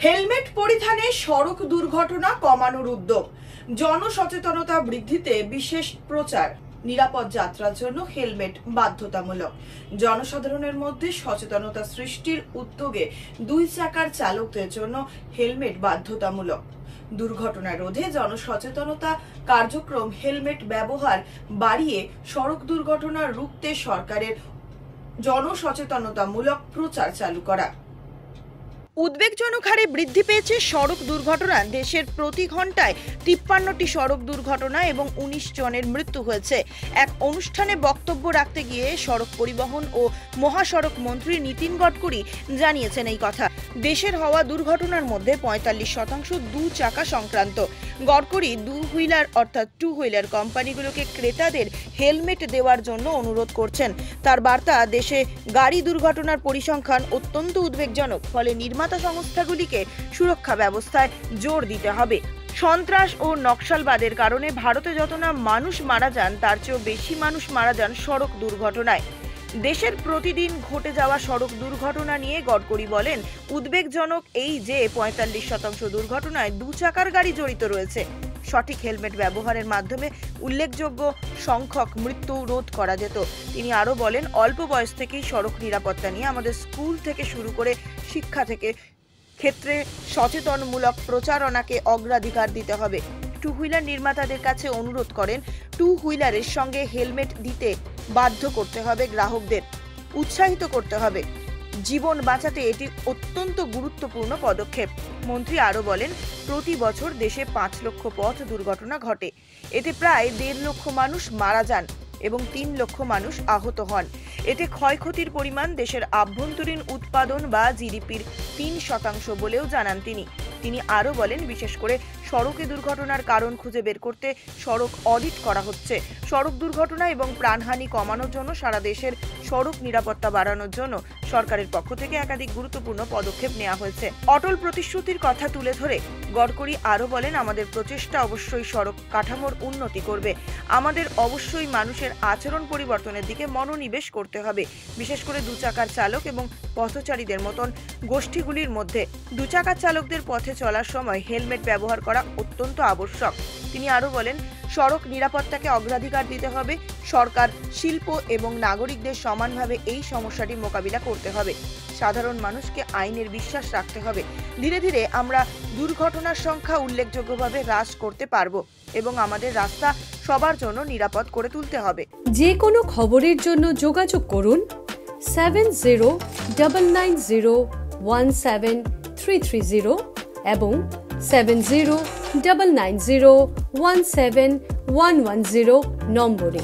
Helmet পরিধানে সড়ক দুর্ঘটনা কমানোর উদ্যোগ, জনসচেতনতা বৃদ্ধিতে বিশেষ প্রচার। নিরাপদ যাত্রার জন্য হেলমেট বাধ্যতামূলক। জনসাধারণের মধ্যে সচেতনতা সৃষ্টির উদ্যোগে 2 চাকার চালকদের জন্য হেলমেট বাধ্যতামূলক। দুর্ঘটনা রোধে জনসচেতনতা কার্যক্রম হেলমেট ব্যবহার বাড়িয়ে সড়ক দুর্ঘটনা রুখতে সরকারের জনসচেতনতামূলক প্রচার চালু করা। উদ্বেগজনক হারে বৃদ্ধি পেয়েছে সড়ক দুর্ঘটনা। দেশের প্রতি ঘন্টায় 53টি সড়ক দুর্ঘটনা এবং 19 জনের মৃত্যু হয়েছে। এক অনুষ্ঠানে বক্তব্য রাখতে গিয়ে সড়ক পরিবহন ও মহাসড়ক মন্ত্রী নীতিন গডকরি জানিয়েছেন এই কথা। দেশের হওয়া দুর্ঘটনার মধ্যে 45% 2 চাকা সংক্রান্ত। গডকরি 2 হুইলার অর্থাৎ 2 হুইলার কোম্পানিগুলোকে ক্রেতাদের হেলমেট দেওয়ার জন্য অনুরোধ করছেন। তার বার্তা, দেশে গাড়ি দুর্ঘটনার পরিসংখ্যান অত্যন্ত উদ্বেগজনক। ফলে নির্মাতা সংস্থাগুলিকে সুরক্ষা ব্যবস্থায় জোর দিতে হবে। সন্ত্রাস ও নকশালবাদের কারণে ভারতে যত না মানুষ মারা যান, তার চেয়েও বেশি মানুষ মারা যান সড়ক দুর্ঘটনায়। দেশের প্রতিদিন ঘটে যাওয়া সড়ক দুর্ঘটনা নিয়ে গডকরি বলেন, উদ্বেগজনক এই যে 45% দুর্ঘটনায় 2 চাকার গাড়ি জড়িত রয়েছে। সঠিক হেলমেট ব্যবহারের মাধ্যমে উল্লেখযোগ্য সংখ্যক মৃত্যু রোধ করা যেত। তিনি আরও বলেন, অল্প বয়স থেকেই সড়ক নিরাপত্তা নিয়ে আমাদের স্কুল থেকে শুরু করে শিক্ষা থেকে ক্ষেত্রে সচেতনমূলক প্রচারণাকে অগ্রাধিকার দিতে হবে। 2 হুইলার নির্মাতাদের কাছে অনুরোধ করেন, 2 হুইলারের সঙ্গে হেলমেট দিতে বাধ্য করতে হবে, গ্রাহকদের উৎসাহিত করতে হবে। জীবন বাঁচাতে এটি অত্যন্ত গুরুত্বপূর্ণ পদক্ষেপ। মন্ত্রী আরও বলেন, প্রতি বছর দেশে 5 লক্ষ পথ দুর্ঘটনা ঘটে। এতে প্রায় 1.5 লক্ষ মানুষ মারা যান এবং 3 লক্ষ মানুষ আহত হন। এতে ক্ষয়ক্ষতির পরিমাণ দেশের আভ্যন্তরীণ উৎপাদন বা জিডিপির 3% বলেও জানান তিনি। তিনি আরও বলেন, বিশেষ করে সড়কে দুর্ঘটনার কারণ খুঁজে বের করতে সড়ক অডিট করা হচ্ছে। সড়ক দুর্ঘটনা এবং প্রাণহানি কমানোর জন্য সারা দেশের সড়ক নিরাপত্তা বাড়ানোর জন্য সরকারের পক্ষ থেকে একাধিক গুরুত্বপূর্ণ পদক্ষেপ নেওয়া হয়েছে। অটল প্রতিশ্রুতির কথা তুলে ধরে গডকরি আরও বলেন, আমাদের প্রচেষ্টা অবশ্যই সড়ক কাঠামোর উন্নতি করবে। আমাদের অবশ্যই মানুষের আচরণ পরিবর্তনের দিকে মনোনিবেশ করতে হবে। বিশেষ করে 2 চাকার চালক এবং পথচারীদের মতন গোষ্ঠীগুলির মধ্যে 2 চাকার চালকদের পথে চলার সময় হেলমেট ব্যবহার করা অত্যন্ত আবশ্যক। তিনি আরও বলেন, সড়ক নিরাপত্তাকে অগ্রাধিকার দিতে হবে। সরকার, শিল্প এবং নাগরিকদের সমানভাবে এই সমস্যাটি মোকাবিলা করতে হবে। সাধারণ মানুষকে আইনের বিশ্বাস রাখতে হবে। ধীরে ধীরে আমরা দুর্ঘটনার সংখ্যা উল্লেখযোগ্যভাবে হ্রাস করতে পারব এবং আমাদের রাস্তা সবার জন্য নিরাপদ করে তুলতে হবে। যে কোনো খবরের জন্য যোগাযোগ করুন 7099017330 এবং 7099017110 নম্বরে।